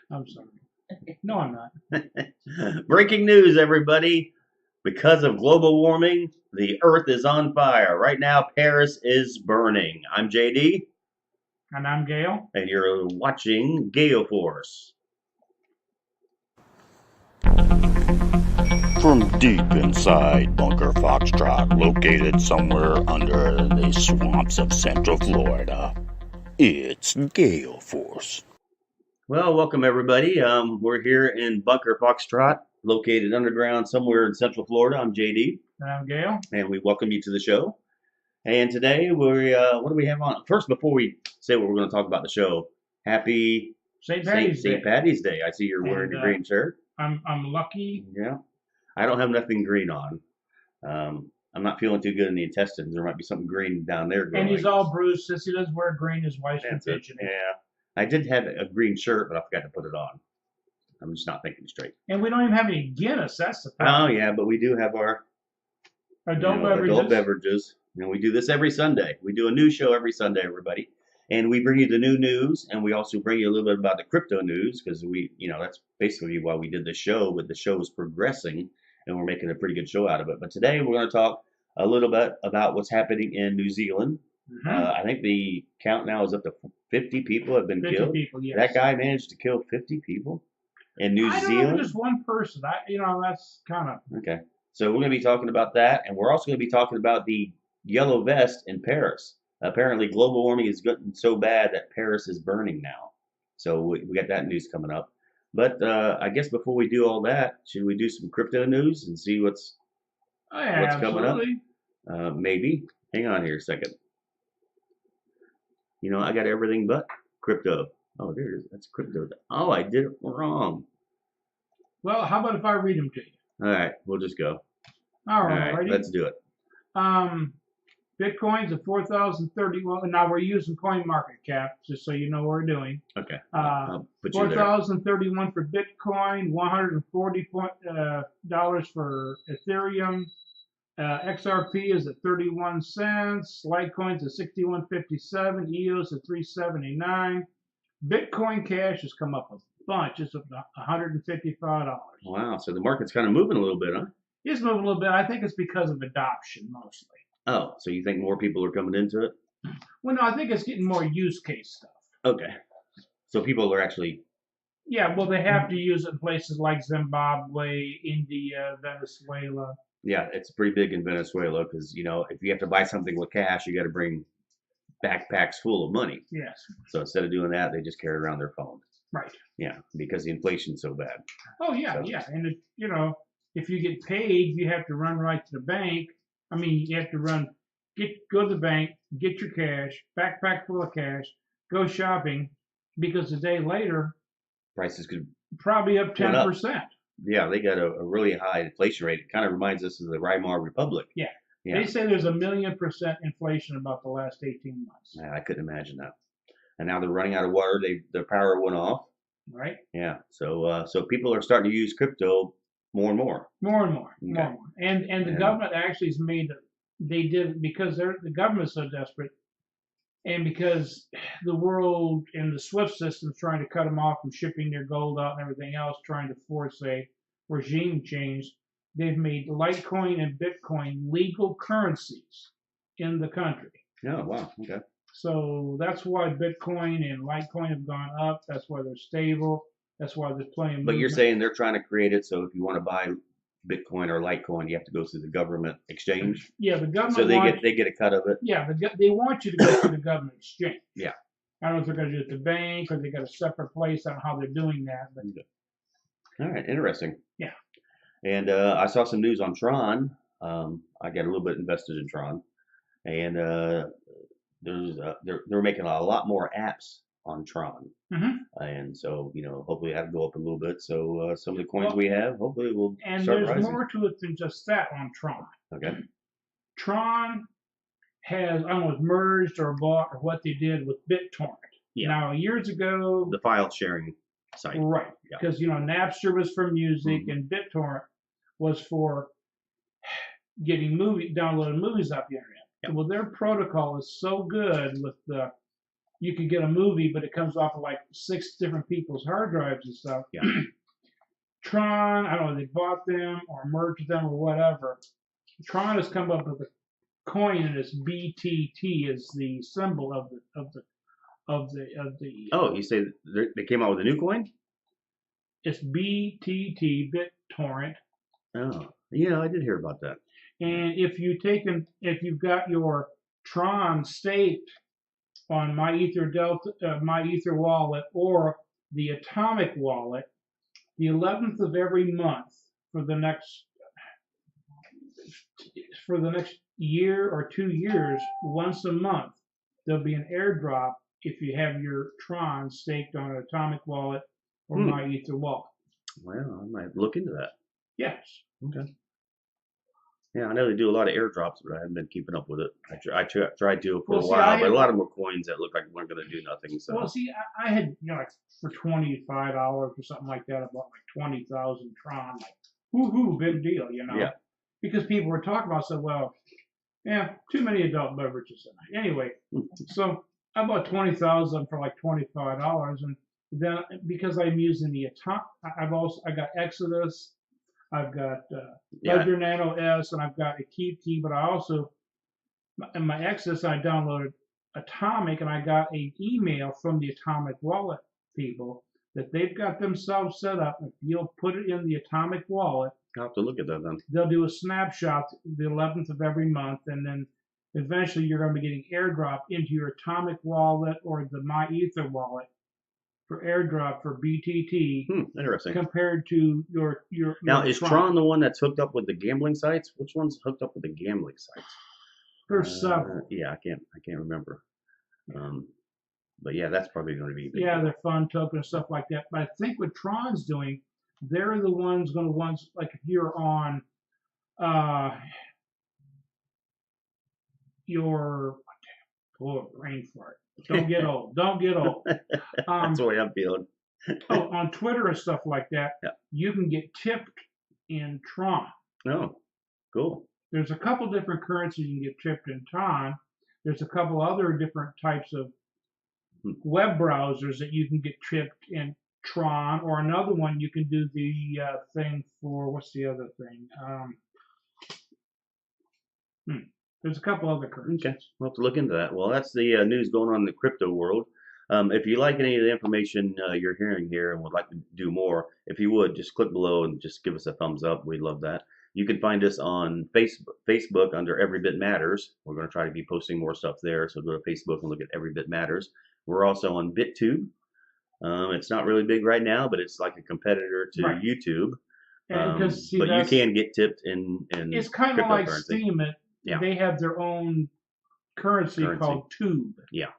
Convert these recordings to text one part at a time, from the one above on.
I'm sorry. No, I'm not. Breaking news, everybody. Because of global warming, the earth is on fire. Right now, Paris is burning. I'm JD, And I'm Gail. and you're watching Gale Force. From deep inside Bunker Foxtrot, located somewhere under the swamps of Central Florida, it's Gale Force. Well, welcome, everybody. We're here in Bunker Foxtrot, located underground somewhere in Central Florida. I'm JD, And I'm Gail. and we welcome you to the show. And today, what do we have on? First, before we say what we're going to talk about the show, happy St. Patty's Day. St. Patty's Day. I see you're wearing And, a green shirt. I'm lucky. Yeah. I don't have nothing green on. I'm not feeling too good in the intestines. There might be something green down there growing. And he's all bruised. Since he does wear green, his wife's been pitching. Yeah. I did have a green shirt, but I forgot to put it on. I'm just not thinking straight. And we don't even have any Guinness. That's the problem. Oh, yeah, but we do have our adult beverages. And we do this every Sunday. We do a new show every Sunday, everybody. And we bring you the new news, and we also bring you a little bit about the crypto news, because that's basically why we did the show, but the show is progressing, and we're making a pretty good show out of it. But today we're going to talk a little bit about what's happening in New Zealand. Mm-hmm. I think the count now is up to 50 people have been 50 killed. People, yes. That guy managed to kill 50 people in New Zealand? I don't know, just one person. That's kind of... Okay. So we're going to be talking about that, and we're also going to be talking about the yellow vest in Paris. Apparently, global warming is getting so bad that Paris is burning now. So we got that news coming up. But I guess before we do all that, should we do some crypto news and see what's coming up? Maybe. Hang on here a second. I got everything but crypto. Oh, there it is. That's crypto. Oh, I did it wrong. Well, how about if I read them to you? All right, we'll just go. All right, let's do it. Bitcoin's at 4,030. Well, now we're using coin market cap, just so you know what we're doing. Okay. 4,031 for Bitcoin, $140 for Ethereum. XRP is at 31 cents. Litecoin's at 61.57. EOS at 379. Bitcoin Cash has come up a bunch. It's $155. Wow. So the market's kind of moving a little bit, huh? It's moving a little bit. I think it's because of adoption mostly. Oh, so you think more people are coming into it? Well, no, I think it's getting more use case stuff. Okay. So people are actually... Yeah, well, they have to use it in places like Zimbabwe, India, Venezuela. Yeah, it's pretty big in Venezuela because, if you have to buy something with cash, you got to bring backpacks full of money. Yes. So instead of doing that, they just carry around their phone. Right. Yeah, because the inflation's so bad. Oh, yeah, yeah. And, if you get paid, you have to run right to the bank. I mean, you have to go to the bank, get your cash, backpack full of cash, go shopping, because a day later, prices could probably up 10%. Yeah, they got a really high inflation rate. It kind of reminds us of the Weimar Republic. Yeah. They say there's 1,000,000% inflation about the last 18 months. Yeah, I couldn't imagine that. And now they're running out of water. Their power went off. Right. Yeah. So people are starting to use crypto more and more. More and more. Okay. More and more. And the government actually has made they did because the government's so desperate, and because the world and the SWIFT system is trying to cut them off from shipping their gold out and everything else, trying to force a regime change, they've made Litecoin and Bitcoin legal currencies in the country. Oh, wow. Okay. So that's why Bitcoin and Litecoin have gone up. That's why they're stable. That's why there's plenty of movement. But you're saying they're trying to create it so if you want to buy Bitcoin or Litecoin, you have to go through the government exchange? Yeah, the government. So they get a cut of it? Yeah, they want you to go through the government exchange. Yeah. I don't know if they're going to do it at the bank or they got a separate place. I don't know how they're doing that. But... All right, interesting. Yeah. And I saw some news on Tron. I got a little bit invested in Tron. And they're making a lot more apps on Tron. Mm-hmm. And so, hopefully that'll go up a little bit. So some of the coins we have, hopefully will start rising. And there's more to it than just that on Tron. Okay. Tron has almost merged or bought or what they did with BitTorrent. Yeah. Now, years ago... The file sharing site. Right. Because, Napster was for music and BitTorrent was for downloading movies off the internet. Yep. Well, their protocol is so good with the you could get a movie, but it comes off of like 6 different people's hard drives and stuff. Yeah. Tron, I don't know, they bought them or merged them or whatever. Tron has come up with a coin, and it's BTT is the symbol of the. Oh, you say they came out with a new coin? It's BTT, BitTorrent. Oh, yeah, I did hear about that. And if you've got your Tron staked on my Ether wallet or the Atomic wallet, the 11th of every month for the next year or 2 years, once a month, there'll be an airdrop if you have your Tron staked on an Atomic wallet or my Ether wallet. Well, I might look into that. Yes. Okay. Yeah, I know they do a lot of airdrops, but I haven't been keeping up with it. I tried to for a while, but a lot of them were coins that looked like weren't going to do nothing. So. Well, see, I had, like for $25 or something like that, I bought like 20,000 Tron. Like, woohoo, big deal, Yeah. Because people were talking about, so well, yeah, too many adult beverages tonight. Anyway, so I bought 20,000 for like $25, and then because I'm using the I got Exodus. I've got Ledger Nano S, and I've got a Keep Key, but I also, in my Exodus, I downloaded Atomic, and I got an email from the Atomic wallet people that they've got themselves set up. If you'll put it in the Atomic wallet, I'll have to look at that then. they'll do a snapshot the 11th of every month, and then eventually you're going to be getting airdrop into your Atomic wallet or the My Ether wallet for airdrop for BTT. Interesting. Compared to your now, is Tron the one that's hooked up with the gambling sites? Which one's hooked up with the gambling sites? There's several. Yeah, I can't remember. But yeah, that's probably going to be. Yeah, they're fun token and stuff like that. But I think what Tron's doing, they're the ones like if you're on your brain fart. Don't get old. Don't get old. That's the way I'm feeling. On Twitter and stuff like that, you can get tipped in Tron. Oh, cool. There's a couple different currencies you can get tipped in Tron. There's a couple other different types of web browsers that you can get tipped in Tron, or another one you can do the thing for, what's the other thing? There's a couple other currencies. Okay, we'll have to look into that. Well, that's the news going on in the crypto world. If you like any of the information you're hearing here and would like to do more, if you would, just click below and just give us a thumbs up. We'd love that. You can find us on Facebook under Every Bit Matters. We're going to try to be posting more stuff there, so go to Facebook and look at Every Bit Matters. We're also on BitTube. It's not really big right now, but it's like a competitor to YouTube. But you can get tipped in it's kind of like Steam. They have their own currency called Tube. Yeah.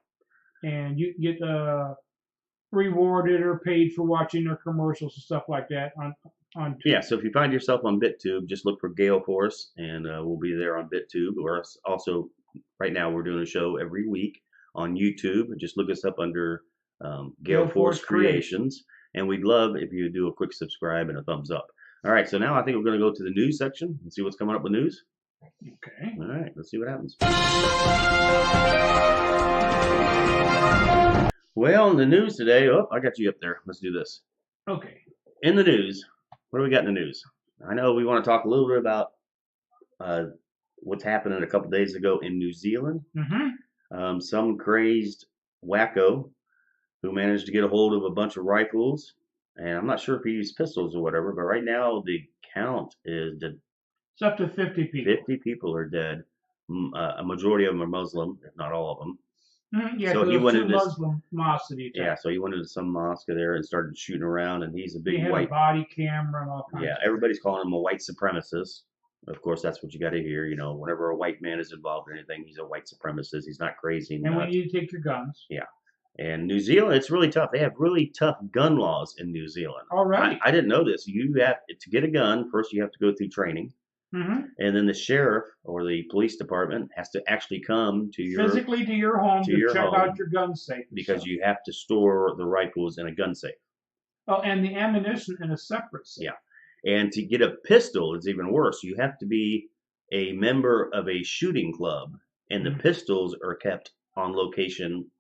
And you get rewarded or paid for watching their commercials and stuff like that on Tube. Yeah, so if you find yourself on BitTube, just look for Gail Force, and we'll be there on BitTube. Or also, right now, we're doing a show every week on YouTube. Just look us up under Gail Force Creations. And we'd love if you would do a quick subscribe and a thumbs up. All right, so now I think we're going to go to the news section and see what's coming up with news. Okay. All right, let's see what happens. Well, in the news today, I got you up there. Let's do this. Okay. In the news, what do we got in the news? I know we want to talk a little bit about what's happening a couple days ago in New Zealand. Some crazed wacko who managed to get a hold of a bunch of rifles, and I'm not sure if he used pistols or whatever, but right now the count is that it's up to 50 people. 50 people are dead. A majority of them are Muslim, if not all of them. Yeah, so he went into Muslim mosque. Yeah, so he went into some mosque there and started shooting around, and he's a big had white a body camera and all kinds. Yeah, everybody's calling him a white supremacist. Of course, that's what you got to hear. You know, whenever a white man is involved in anything, he's a white supremacist. He's not crazy. And when you take your guns. Yeah. And New Zealand, it's really tough. They have really tough gun laws in New Zealand. All right. I didn't know this. You have to get a gun. First, you have to go through training. And then the sheriff or the police department has to actually come to your physically to your home to check out your gun safe, because you have to store the rifles in a gun safe. Oh, and the ammunition in a separate safe. Yeah, and to get a pistol is even worse. You have to be a member of a shooting club, and the pistols are kept on location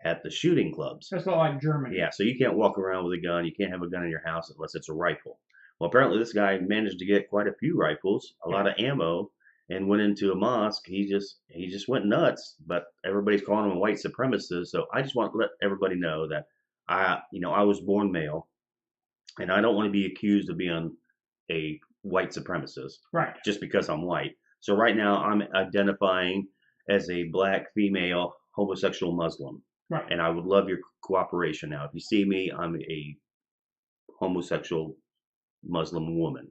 at the shooting clubs. That's not like Germany. Yeah, so you can't walk around with a gun. You can't have a gun in your house unless it's a rifle. Well, apparently this guy managed to get quite a few rifles, a lot of ammo, and went into a mosque. He just went nuts. But everybody's calling him a white supremacist. So I just want to let everybody know that I was born male, and I don't want to be accused of being a white supremacist, right? Just because I'm white. So right now I'm identifying as a black female homosexual Muslim. Right. And I would love your cooperation now. If you see me, I'm a homosexual Muslim woman.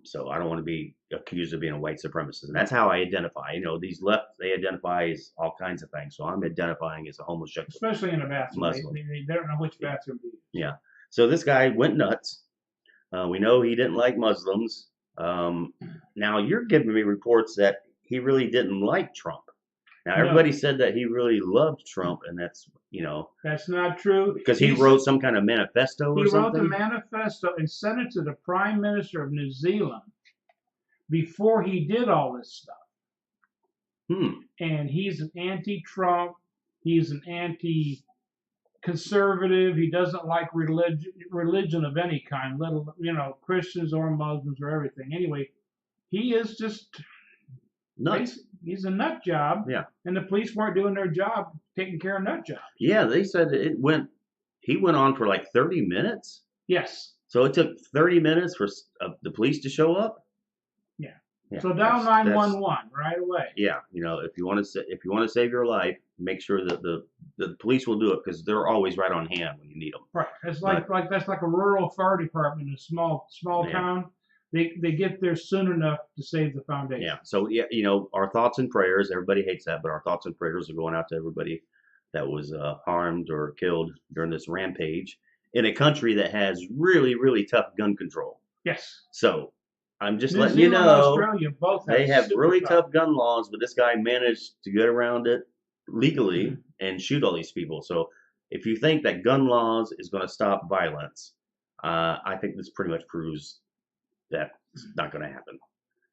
So I don't want to be accused of being a white supremacist. And that's how I identify. These left, they identify as all kinds of things. So I'm identifying as a homosexual. Especially in a bathroom. Muslim. They don't know which bathroom to use. Yeah. So this guy went nuts. We know he didn't like Muslims. Now you're giving me reports that he really didn't like Trump. Now everybody said that he really loved Trump, and that's that's not true. Because he wrote some kind of manifesto or something. He wrote the manifesto and sent it to the Prime Minister of New Zealand before he did all this stuff. And he's an anti-Trump. He's an anti-conservative. He doesn't like religion of any kind, little Christians or Muslims or everything. Anyway, he is just nuts. He's a nut job. Yeah. And the police weren't doing their job taking care of nut jobs. Yeah, they said he went on for like 30 minutes. Yes. So it took 30 minutes for the police to show up. Yeah. So dial 911 right away. Yeah, if you want to save your life, make sure that the police will do it, because they're always right on hand when you need them. Right. It's like that's like a rural fire department in a small town. They get there soon enough to save the foundation. Yeah. So our thoughts and prayers. Everybody hates that, but our thoughts and prayers are going out to everybody that was harmed or killed during this rampage in a country that has really, really tough gun control. Yes. So I'm just New letting Zealand you and know Australia both they have really tough gun laws, but this guy managed to get around it legally and shoot all these people. So if you think that gun laws is going to stop violence, I think this pretty much proves that it's not going to happen.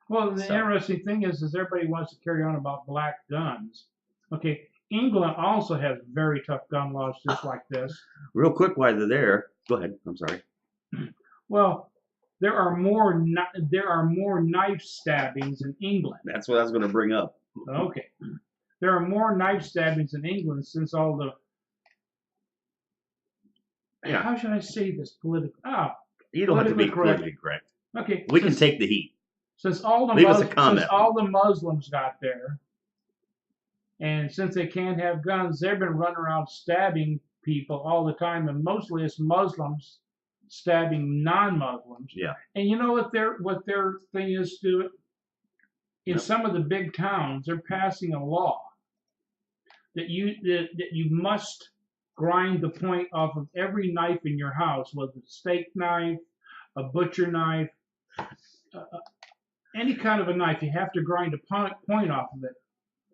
Well, the interesting thing is everybody wants to carry on about black guns. Okay, England also has very tough gun laws just like this. Real quick, while they're there, go ahead. I'm sorry. Well, there are more knife stabbings in England. That's what I was going to bring up. Okay, there are more knife stabbings in England since all the. Yeah. How should I say this politically? You don't have to be politically correct. Okay, we can take the heat. Since all the Muslims got there, and since they can't have guns, they've been running around stabbing people all the time, and mostly it's Muslims stabbing non-Muslims. Yeah. And you know what their thing is to do it? In some of the big towns, they're passing a law that you must grind the point off of every knife in your house, whether it's a steak knife, a butcher knife, any kind of a knife. You have to grind a point off of it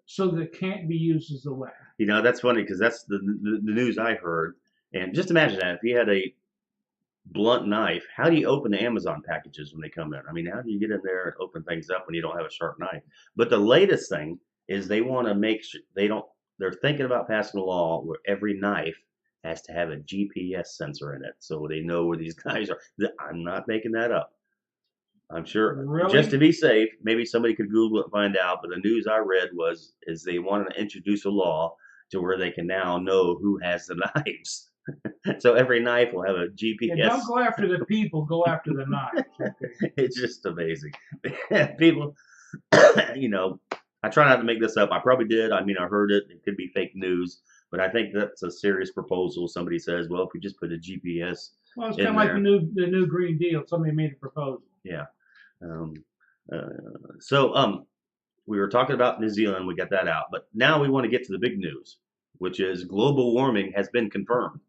so that it can't be used as a weapon. That's funny, because that's the news I heard. And just imagine that if you had a blunt knife, how do you open the Amazon packages when they come in? I mean, how do you get in there and open things up when you don't have a sharp knife? But the latest thing is they want to make sure they're thinking about passing a law where every knife has to have a GPS sensor in it, so they know where these guys are. I'm not making that up. I'm sure, really? Just to be safe, maybe somebody could Google it and find out, but the news I read is they wanted to introduce a law to where they can now know who has the knives. So every knife will have a GPS. Yeah, don't go after the people, go after the knives. Okay. It's just amazing. People, I try not to make this up. I probably did. I mean, I heard it. It could be fake news, but I think that's a serious proposal. Somebody says, well, if we just put a GPS. Well, it's kind of like the new Green Deal. Somebody made a proposal. Yeah. So we were talking about New Zealand. We got that out. But now we want to get to the big news, which is global warming has been confirmed.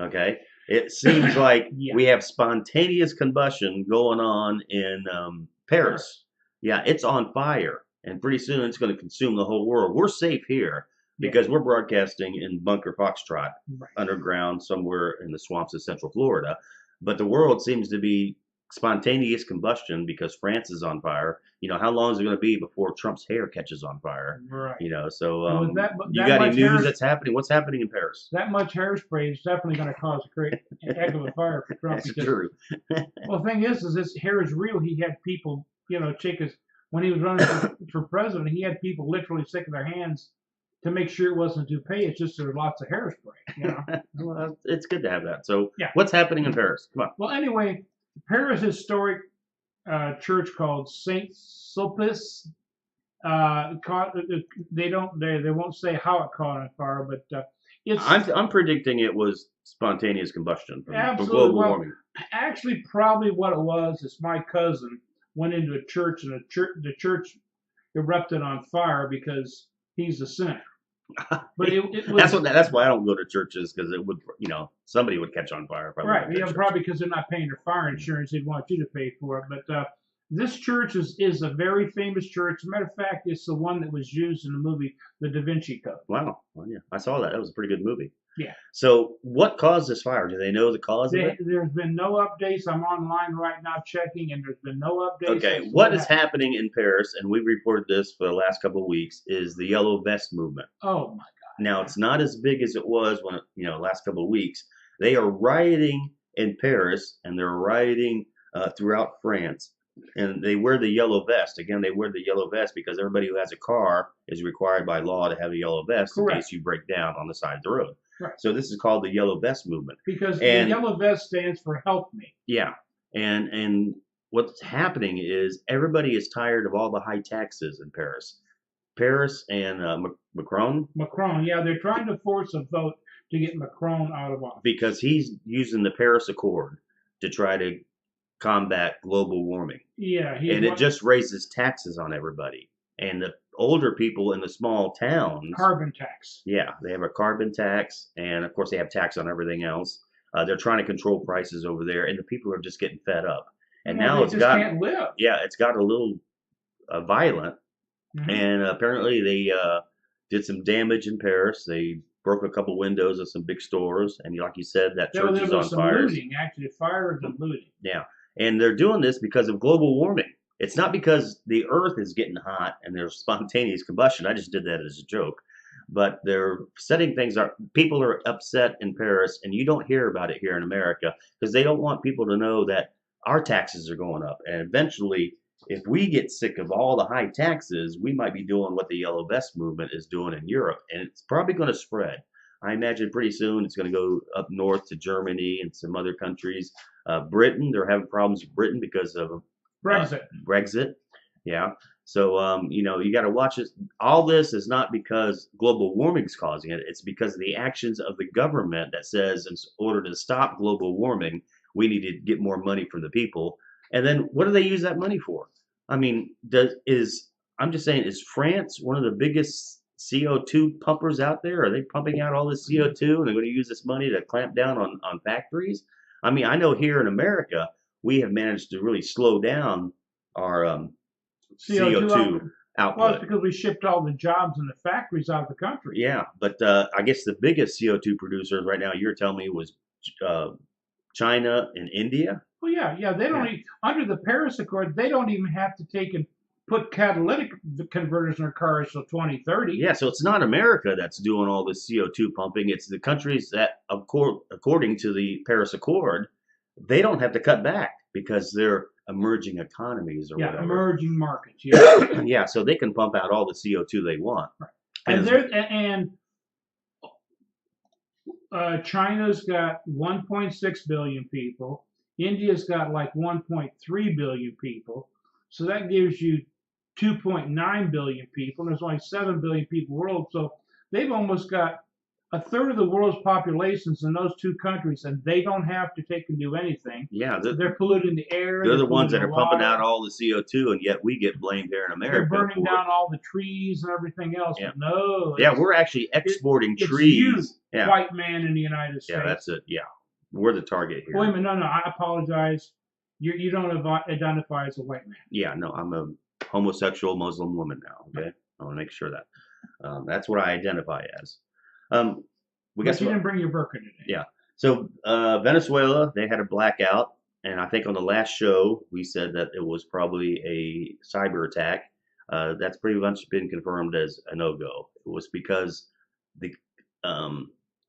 Okay. It seems like we have spontaneous combustion going on in Paris. Yeah, it's on fire. And pretty soon it's going to consume the whole world. We're safe here because we're broadcasting in Bunker Foxtrot, underground somewhere in the swamps of Central Florida. But the world seems to be spontaneous combustion because France is on fire. You know, how long is it going to be before Trump's hair catches on fire? Right. You know, so And with you that got any much news that's happening? What's happening in Paris? That much hairspray is definitely going to cause a great heck of a fire for Trump. That's true. Well, the thing is this hair is real. He had people, you know, check his, when he was running for president, he had people literally sticking their hands to make sure it wasn't toupee. It's just there's lots of hairspray, you know. Well, it's good to have that. So, yeah. What's happening in Paris? Come on. Well, anyway, Paris historic church called Saint Sulpice. They won't say how it caught on fire, but it's. I'm predicting it was spontaneous combustion from global warming. Actually, probably what it was is my cousin went into a church and the church erupted on fire because he's a sinner. But it was, that's why I don't go to churches, because it would, you know, somebody would catch on fire. Right. Yeah, probably because they're not paying their fire insurance. They'd want you to pay for it. But this church is a very famous church. As a matter of fact, it's the one that was used in the movie The Da Vinci Code. Wow. Well, yeah, I saw that. That was a pretty good movie. Yeah. So what caused this fire? Do they know the cause of it? There's been no updates. I'm online right now checking, and there's been no updates. Okay, what is happening in Paris, and we reported this for the last couple of weeks, is the Yellow Vest movement. Oh, my God. Now, it's not as big as it was when, last couple of weeks. They are rioting in Paris, and they're rioting throughout France. And they wear the yellow vest. Again, they wear the yellow vest because everybody who has a car is required by law to have a yellow vest. Correct. In case you break down on the side of the road. Right. So this is called the Yellow Vest movement. Because the yellow vest stands for help me. Yeah. And what's happening is everybody is tired of all the high taxes in Paris. Paris and Macron. Macron, yeah, they're trying to force a vote to get Macron out of office. Because he's using the Paris Accord to try to combat global warming. Yeah. And it just raises taxes on everybody. And the older people in the small towns. Carbon tax. Yeah, they have a carbon tax. And, of course, they have tax on everything else. They're trying to control prices over there. And the people are just getting fed up. And now it's got. Can't live. Yeah, it's got a little violent. Mm-hmm. And apparently they did some damage in Paris. They broke a couple windows of some big stores. And like you said, that church is on fire. Looting, actually, fires and looting. Yeah. And they're doing this because of global warming. It's not because the earth is getting hot and there's spontaneous combustion. I just did that as a joke. But they're setting things up. People are upset in Paris, and you don't hear about it here in America because they don't want people to know that our taxes are going up. And eventually, if we get sick of all the high taxes, we might be doing what the Yellow Vest movement is doing in Europe. And it's probably going to spread. I imagine pretty soon it's going to go up north to Germany and some other countries. Britain, they're having problems with Britain because of Brexit. Yeah. So, you got to watch this. All this is not because global warming is causing it. It's because of the actions of the government that says in order to stop global warming, we need to get more money from the people. And then what do they use that money for? I mean, I'm just saying, is France one of the biggest CO2 pumpers out there? Are they pumping out all this CO2 and they're going to use this money to clamp down on factories? I mean, I know here in America, we have managed to really slow down our CO2 output. Well, it's because we shipped all the jobs and the factories out of the country. Yeah, but I guess the biggest CO2 producers right now, you're telling me, was China and India? Well, yeah. They don't under the Paris Accord, they don't even have to take and put catalytic converters in their cars till 2030. Yeah, so it's not America that's doing all this CO2 pumping. It's the countries that, according to the Paris Accord, they don't have to cut back because they're emerging economies or whatever. Emerging markets. Yeah. Yeah, so they can pump out all the CO2 they want. Right. China's got 1.6 billion people. India's got like 1.3 billion people. So that gives you 2.9 billion people. And there's only 7 billion people in the world. So they've almost got a third of the world's populations in those two countries, and they don't have to take and do anything. Yeah, they're polluting the air. They're the ones that are pumping out all the CO2, and yet we get blamed here in America. They're burning down all the trees and everything else. Yeah. No. Yeah, we're actually exporting trees. You, white man in the United States. Yeah, that's it. Yeah, we're the target here. Wait a minute. No, I apologize. You don't identify as a white man. Yeah, no, I'm a homosexual Muslim woman now. Okay, I want to make sure that that's what I identify as. But you didn't bring your burqa today. Yeah. So Venezuela, they had a blackout. and I think on the last show we said that it was probably a cyber attack. That's pretty much been confirmed as a no-go. It was because the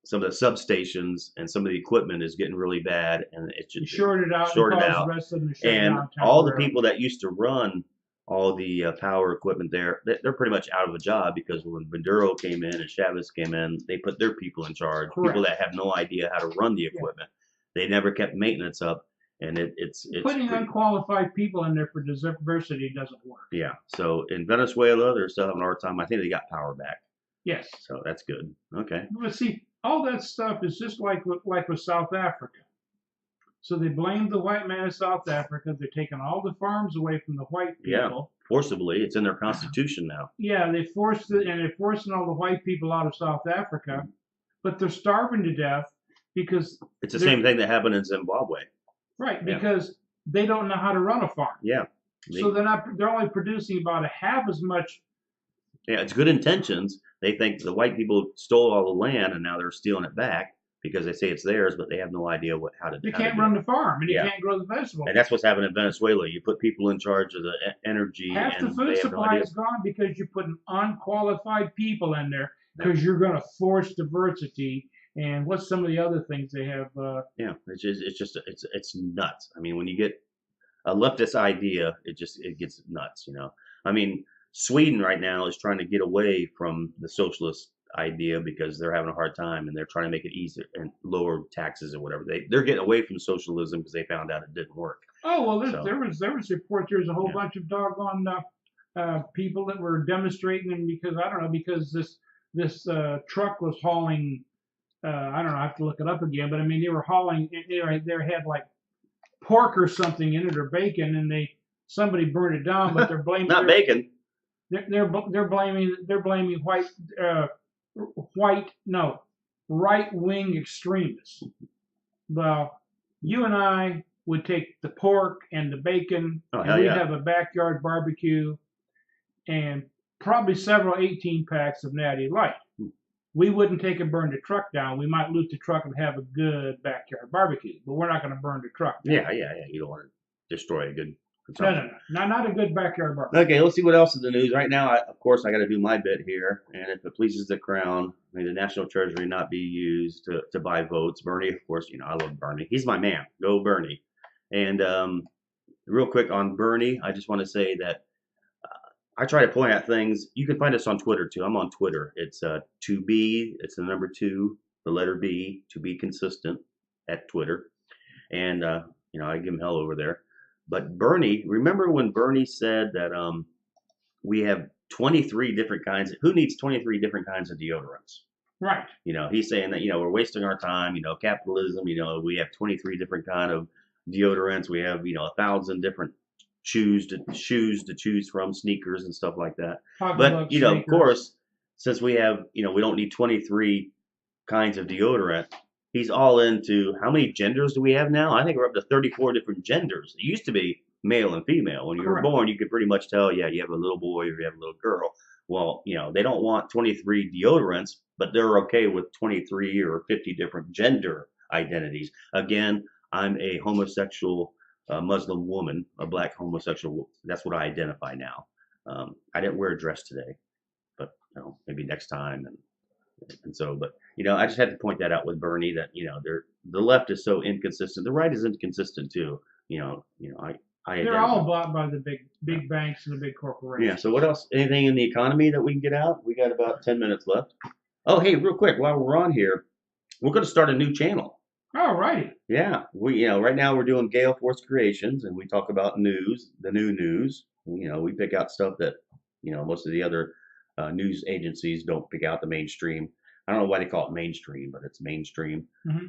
some of the substations and some of the equipment is getting really bad, and it just shorted out, shorted and out. the rest of them to shut And down all the people that used to run all the power equipment there, they're pretty much out of a job because when Maduro came in and Chavez came in, they put their people in charge, Correct. people that have no idea how to run the equipment. They never kept maintenance up, and it's putting unqualified people in there for diversity doesn't work. Yeah. So in Venezuela, they're still having a hard time. I think they got power back. Yes. So that's good. Okay. But see, all that stuff is just like with South Africa. So they blame the white man of South Africa. They're taking all the farms away from the white people. Yeah, forcibly. It's in their constitution now. Yeah, they forced it, and they're forcing all the white people out of South Africa, but they're starving to death because it's the same thing that happened in Zimbabwe. Right, because they don't know how to run a farm. Yeah. So they're only producing about a half as much. Yeah, it's good intentions. They think the white people stole all the land and now they're stealing it back because they say it's theirs, but they have no idea how to. They can't run the farm, and they can't grow the vegetables. And that's what's happening in Venezuela. You put people in charge of the energy. Half the food supply is gone because you're putting unqualified people in there because you're going to force diversity. And what's some of the other things they have? Yeah, it's nuts. I mean, when you get a leftist idea, it gets nuts. I mean, Sweden right now is trying to get away from the socialist idea because they're having a hard time and they're trying to make it easier and lower taxes or whatever. They're getting away from socialism because they found out it didn't work. Oh well, there was reports. There's a whole bunch of doggone people that were demonstrating, because I don't know, because this truck was hauling. I don't know. I have to look it up again, but I mean, they were hauling. They had like pork or something in it, or bacon, and somebody burned it down, but they're blaming not bacon. They're blaming right-wing extremists. Well, you and I would take the pork and the bacon, and we'd have a backyard barbecue, and probably several 18-packs of Natty Light. We wouldn't take and burn the truck down. We might loot the truck and have a good backyard barbecue, but we're not going to burn the truck down. Yeah. You don't want to destroy a good consumption. No, not a good backyard barbecue. Okay, let's see what else is in the news. Right now, of course, I got to do my bit here. And if it pleases the crown, may the National Treasury not be used to buy votes. Bernie, of course, I love Bernie. He's my man. Go Bernie. And real quick on Bernie, I just want to say that I try to point out things. You can find us on Twitter too. I'm on Twitter. It's to be. It's the number 2, the letter B, to be consistent at Twitter. And I give him hell over there. But Bernie, remember when Bernie said that we have 23 different kinds? Who needs 23 different kinds of deodorants? Right. He's saying that we're wasting our time. Capitalism. We have 23 different kind of deodorants. We have 1,000 different shoes to choose from, sneakers and stuff like that. But of course, since we have we don't need 23 kinds of deodorant, he's all into how many genders do we have now? I think we're up to 34 different genders. It used to be male and female. When you were born, you could pretty much tell, you have a little boy or you have a little girl. Well, they don't want 23 deodorants, but they're okay with 23 or 50 different gender identities. Again, I'm a homosexual Muslim woman, a black homosexual. That's what I identify now. I didn't wear a dress today, but maybe next time. And so, but I just had to point that out with Bernie that the left is so inconsistent. The right is inconsistent too. They're all bought by the big banks and the big corporations. Yeah. So what else? Anything in the economy that we can get out? We got about 10 minutes left. Oh, hey, real quick, while we're on here, we're going to start a new channel. All right. Yeah, we right now we're doing Gail Force Creations, and we talk about news, the new news. We pick out stuff that most of the other news agencies don't pick out, the mainstream. I don't know why they call it mainstream, but it's mainstream. Mm-hmm.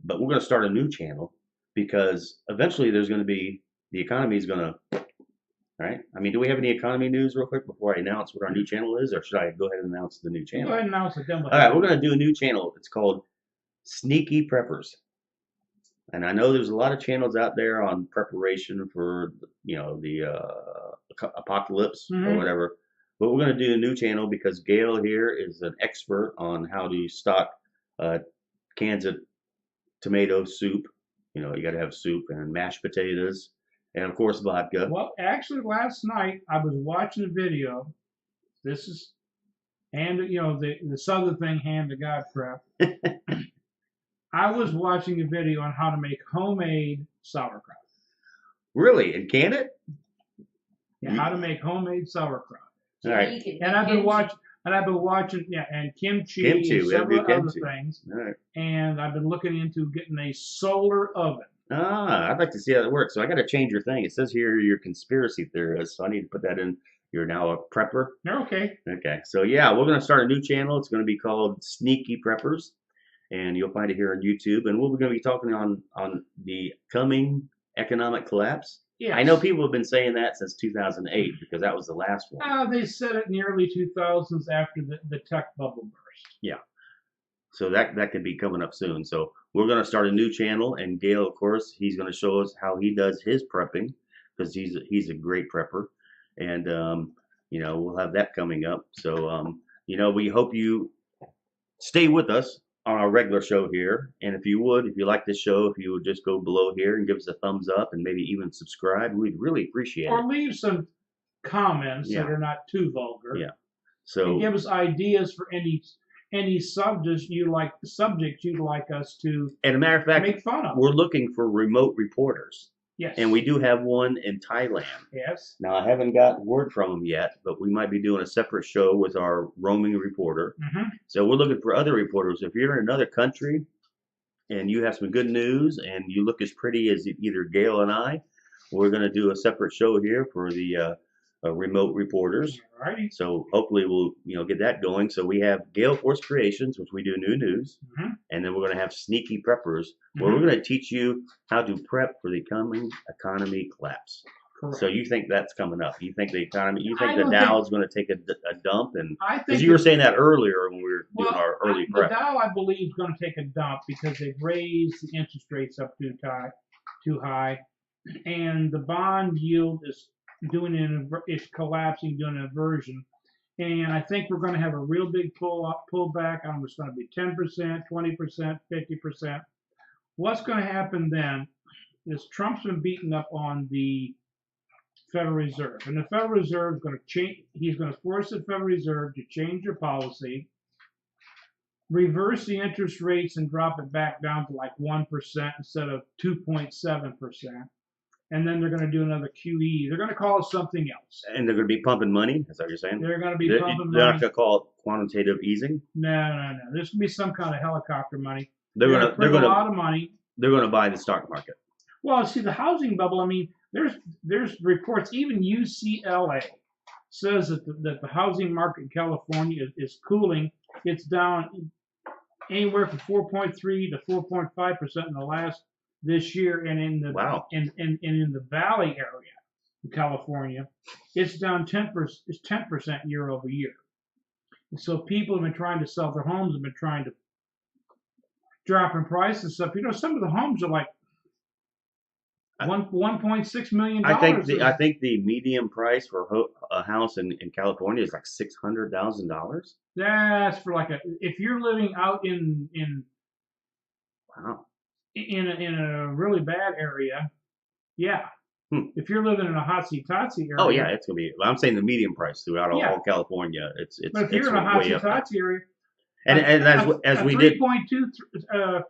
But we're going to start a new channel because eventually there's going to be the economy is going to. All right. I mean, do we have any economy news real quick before I announce what our new channel is, or should I go ahead and announce the new channel? Go ahead and announce it. All right, we're going to do a new channel. It's called Sneaky Preppers. And I know there's a lot of channels out there on preparation for, the apocalypse or whatever. But we're going to do a new channel because Gail here is an expert on how to stock cans of tomato soup You know, you got to have soup and mashed potatoes, and of course vodka. Well, actually, last night I was watching a video. This is the southern thing, hand to God prep. I was watching a video on how to make homemade sauerkraut. Really? And can it? Yeah, how to make homemade sauerkraut. All right. And I've been watching, and kimchi and several other things. All right. And I've been looking into getting a solar oven. Ah, I'd like to see how that works. So I got to change your thing. It says here you're a conspiracy theorist, so I need to put that in. You're now a prepper. Okay. Okay. So yeah, we're going to start a new channel. It's going to be called Sneaky Preppers, and you'll find it here on YouTube. And we're going to be talking on the coming economic collapse. Yes. I know people have been saying that since 2008 because that was the last one. They said it in the early 2000s after the tech bubble burst. Yeah. So that could be coming up soon. So we're going to start a new channel, and Gail, of course, he's going to show us how he does his prepping because he's a great prepper, and we'll have that coming up. So we hope you stay with us on our regular show here, and if you like this show, if you would just go below here and give us a thumbs up and maybe even subscribe, we'd really appreciate it. Or leave some comments that are not too vulgar. Yeah. So and give us ideas for any subjects you'd like us to, and a matter of fact, make fun of. We're looking for remote reporters. Yes. And we do have one in Thailand. Yes. Now, I haven't got word from them yet, but we might be doing a separate show with our roaming reporter. Mm-hmm. So we're looking for other reporters. If you're in another country and you have some good news and you look as pretty as either Gail and I, we're going to do a separate show here for the remote reporters. Alrighty. So hopefully we'll get that going. So we have Gail Force Creations, which we do new news, and then we're going to have Sneaky Preppers, where we're going to teach you how to prep for the coming economy collapse. Correct. So you think that's coming up? You think the economy? You think the Dow is going to take a dump? And because you were saying that earlier when we were doing our early prep. The Dow, I believe, is going to take a dump because they've raised the interest rates up too high, and the bond yield is collapsing, doing an inversion, and I think we're going to have a real big pullback. I don't know, it's going to be 10%, 20%, 50%. What's going to happen then is Trump's been beaten up on the Federal Reserve, and the Federal Reserve is going to change. He's going to force the Federal Reserve to change their policy, reverse the interest rates, and drop it back down to like 1% instead of 2.7%. And then they're going to do another QE. They're going to call it something else. And they're going to be pumping money. Is that what you're saying? They're going to be pumping money. They're not going to call it quantitative easing. No. There's going to be some kind of helicopter money. They're going to a lot of money. They're going to buy the stock market. Well, see, the housing bubble. I mean, there's reports. Even UCLA says that the housing market in California is cooling. It's down anywhere from 4.3 to 4.5% in this year, and in the in the Valley area in California, it's down 10%. It's 10% year over year. And so people have been trying to sell their homes, have been trying to drop in price and stuff. Some of the homes are like $1.6 million. I think the median price for a house in California is like $600,000. That's for if you're living out in wow. In a really bad area, yeah. If you're living in a hotsy-totsy area. Oh yeah, it's gonna be. I'm saying the median price throughout all California. It's. But if you're in a hotsy-totsy area, and as we did, 3.2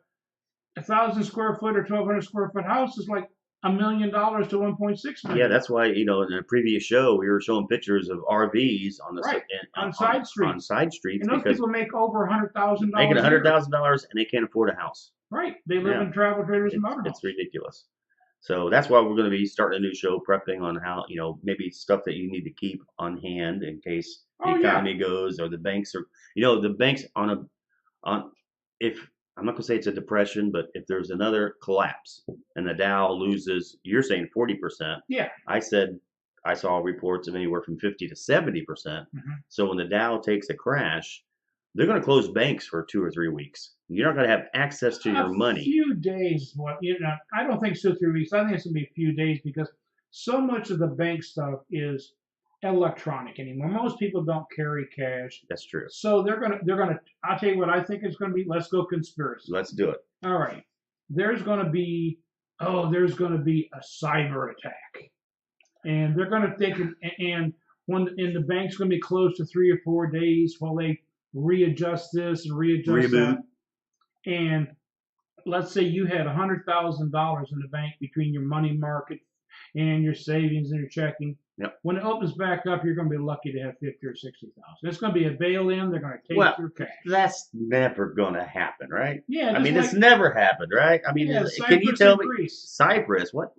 1,000 square foot or 1,200 square foot house is like $1 million to 1.6 million. Yeah, that's why in a previous show we were showing pictures of RVs on the on side streets. On side streets, and those people make over $100,000. Making $100,000 and they can't afford a house. Right, they live in travel trailers and motorhomes. It's ridiculous. So that's why we're going to be starting a new show, prepping on how maybe stuff that you need to keep on hand in case the economy goes, or the banks are the banks if I'm not going to say it's a depression, but if there's another collapse and the Dow loses, you're saying 40%. Yeah. I said I saw reports of anywhere from 50 to 70%. So when the Dow takes a crash, they're going to close banks for 2 or 3 weeks. You're not going to have access to your money. A few days. I don't think 2 or 3 weeks. I think it's going to be a few days because so much of the bank stuff is electronic anymore. Most people don't carry cash. That's true. So they're gonna. I'll tell you what I think it's going to be. Let's go conspiracy. Let's do it. All right. There's going to be oh, there's going to be a cyber attack, and they're going to think, and the bank's going to be closed to 3 or 4 days while they readjust this and readjust that. And let's say you had $100,000 in the bank between your money market and your savings and your checking. Yep. When it opens back up, you're going to be lucky to have 50 or 60,000. It's going to be a bail-in. They're going to take your cash. That's never going to happen, right? Yeah. I mean, it's never happened, right? I mean, can you tell me? Greece. Cyprus? What?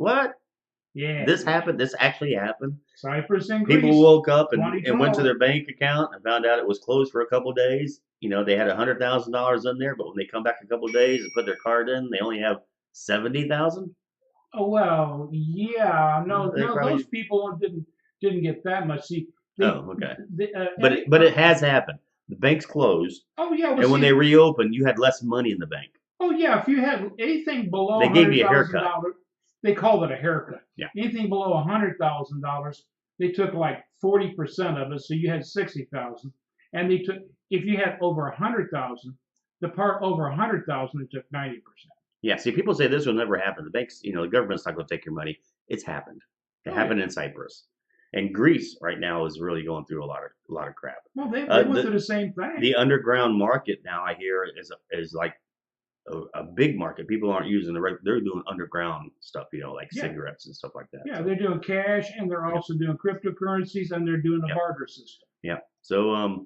Yeah. This happened? This actually happened? Cyprus and Greece. People woke up and went to their bank account and found out it was closed for a couple of days. You know, they had $100,000 in there, but when they come back a couple of days and put their card in, they only have 70,000. Oh well, yeah. No, those people didn't get that much. See. Okay. But it has happened. The bank's closed. Oh yeah. And when they reopened, you had less money in the bank. Oh yeah. If you had anything below, they gave you a haircut. They called it a haircut. Yeah. Anything below $100,000, they took like 40% of it, so you had 60,000. And they took, if you had over 100,000, the part over 100,000, they took 90%. Yeah. See, people say this will never happen. The banks, the government's not going to take your money. It's happened. It happened in Cyprus. And Greece right now is really going through a lot of crap. Well, they went through the same thing. The underground market now, I hear, is like a big market. People aren't using they're doing underground stuff, like cigarettes and stuff like that. Yeah, they're doing cash, and they're also doing cryptocurrencies, and they're doing a barter system. Yeah. So,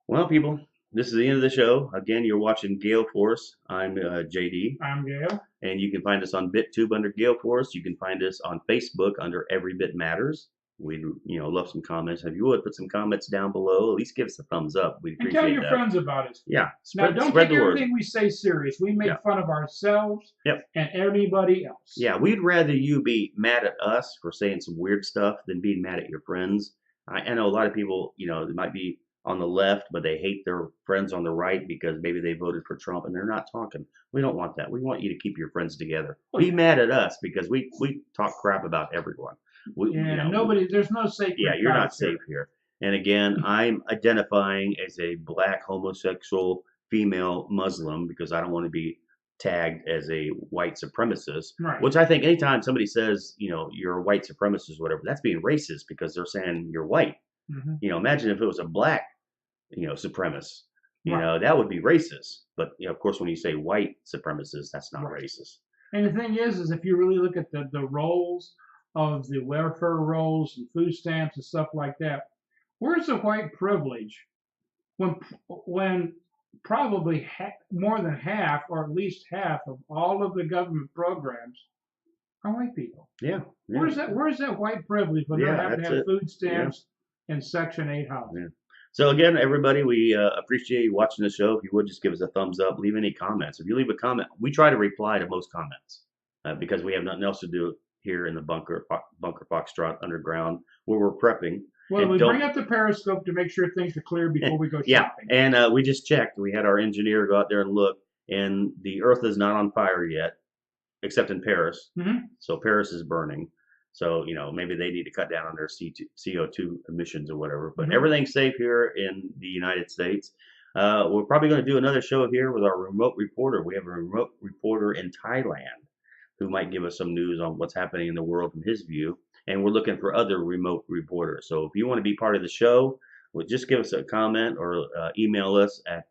well, people, this is the end of the show. Again, you're watching Gail Force. I'm JD. I'm Gail. And you can find us on BitTube under Gail Force. You can find us on Facebook under Every Bit Matters. We'd love some comments. If you would put some comments down below, at least give us a thumbs up. We'd appreciate that. And tell your friends about us. Yeah. Now don't take everything we say serious. We make fun of ourselves and everybody else. Yeah, we'd rather you be mad at us for saying some weird stuff than being mad at your friends. I know a lot of people, they might be on the left, but they hate their friends on the right because maybe they voted for Trump and they're not talking. We don't want that. We want you to keep your friends together. Be mad at us because we talk crap about everyone. There's no safe. Yeah, you're not safe here. And again, I'm identifying as a black homosexual female Muslim because I don't want to be tagged as a white supremacist. Right. Which I think anytime somebody says, you're a white supremacist or whatever, that's being racist because they're saying you're white. Mm-hmm. Imagine if it was a black, supremacist. That would be racist. But of course, when you say white supremacist, that's not racist. And the thing is if you really look at the roles of the welfare rolls and food stamps and stuff like that, where's the white privilege when probably more than half or at least half of all of the government programs are white people? Yeah. Where's that white privilege when they have to have food stamps and Section 8 housing? Yeah. So again, everybody, we appreciate you watching the show. If you would just give us a thumbs up, leave any comments. If you leave a comment, we try to reply to most comments because we have nothing else to do here in the bunker Foxtrot underground where we're prepping. Well, we bring up the periscope to make sure things are clear before we go shopping. Yeah, and we just checked. We had our engineer go out there and look, and the Earth is not on fire yet, except in Paris. Mm-hmm. So Paris is burning. So, maybe they need to cut down on their CO2 emissions or whatever. But everything's safe here in the United States. We're probably going to do another show here with our remote reporter. We have a remote reporter in Thailand who might give us some news on what's happening in the world from his view. And we're looking for other remote reporters. So if you want to be part of the show, just give us a comment or email us at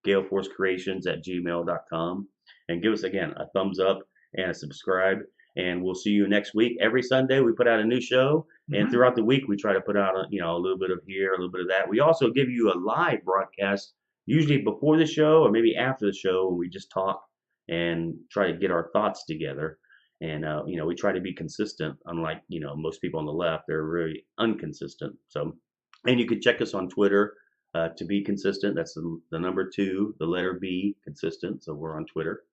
gailforcecreations@gmail.com and give us, again, a thumbs up and a subscribe. And we'll see you next week. Every Sunday we put out a new show. And throughout the week we try to put out a little bit of here, a little bit of that. We also give you a live broadcast, usually before the show or maybe after the show, when we just talk and try to get our thoughts together. And, we try to be consistent, unlike, most people on the left. They're really inconsistent. So, and you can check us on Twitter to be consistent. That's the number 2, the letter B, consistent. So we're on Twitter.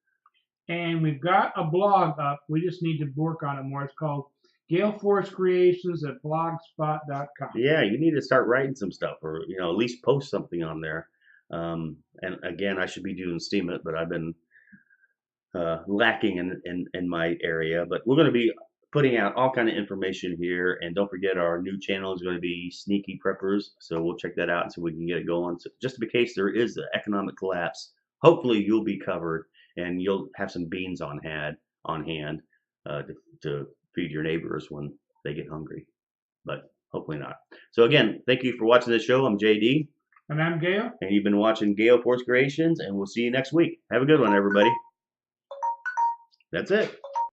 And we've got a blog up. We just need to work on it more. It's called Gail Force Creations at blogspot.com. Yeah, you need to start writing some stuff or, at least post something on there. And again, I should be doing Steam It, but I've been lacking in my area. But we're going to be putting out all kind of information here. And don't forget, our new channel is going to be Sneaky Preppers. So we'll check that out and see if we can get it going. So just in case there is an economic collapse, hopefully you'll be covered and you'll have some beans on hand on hand to feed your neighbors when they get hungry. But hopefully not. So again, thank you for watching this show. I'm JD. And I'm Gail. And you've been watching Gail Force Creations, and we'll see you next week. Have a good one, everybody. That's it.